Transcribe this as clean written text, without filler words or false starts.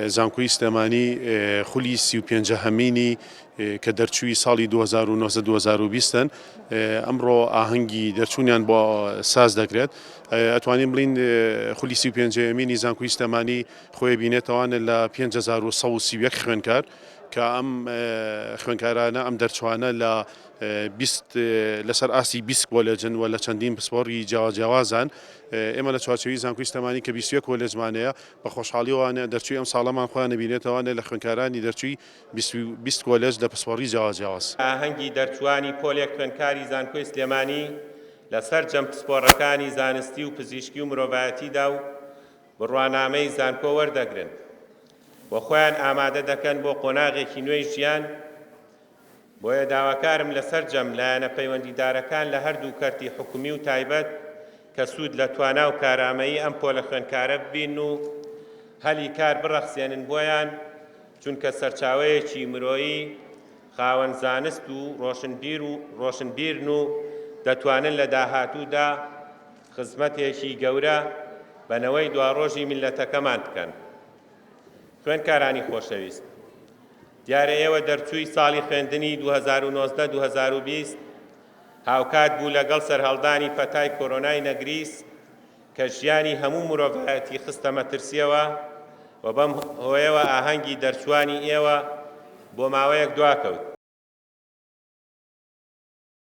زانکۆی سلێمانی خولی 35 کە دەرچووی ساڵی 2019-2020 ئەمڕۆ ئاهەنگی دەرچوونیان بۆ ساز دەکرێت. ئەتوانین بڵین خولی 35 زانکۆی سلێمانی خۆی بینێتەوانە لە 5131 خوێنکار کە ئەم خوێنکارانە ئەم دەرچوانە لەسەر ئاسی 20 کۆلێجن و لە چەندین پسپۆڕی جیاوازان. ئێمە لە چوارچێوی زانکۆی سلێمانی کە 21 کۆلێجمانەیە بە خۆشحاڵیەوانە دەرچووی ئەم ساڵەمان خۆیان نبینێتەوانە لە خوێنکارانی دەرچووی 20 کۆلێج لە پسپۆڕی جیاواز. ئاهەنگی دەرچوانی پۆلێک خوێنکاری زانکۆی سلێمانی لەسەر جەم پسپۆڕەکانی زانستی و پزیشکی و مرۆڤایەتیدا و بڕوانامەی زانکۆ وەردەگرن بۆ خۆیان ئامادە دەکەن بۆ قۆناغێکی نوێی ژیان. بۆیە داواکارم لەسەر جەم لایەنە پەیوەندیدارەکان لە هەردوو کەرتی حکومی و تایبەت کە سوود لە توانا و کارامەیی ئەم پۆلە خوێنکارە ببین و هەلی کار بڕەخسێنن بۆیان، چونکە سەرچاوەیەکی مرۆیی خاوەن زانست و ڕۆشنبیرن و دەتوانن لە داهاتوودا خزمەتێکی گەورە بەنەوەی دواڕۆژی میلەتەکەمان بکەن. خوێنکارانی خۆشەویست، دیارە ئێوە دەرچووی ساڵی خوێندنی 2019-2020 هاوکات بوو لەگەڵ سەرهەڵدانی پەتای کۆرۆنای نەگریس کە ژیانی هەموو مرۆڤایەتی خستە مەترسیەوە و بەم هۆیەوە ئاهەنگی دەرچوانی ئێوە بۆ ماوەیەک دواکەوت.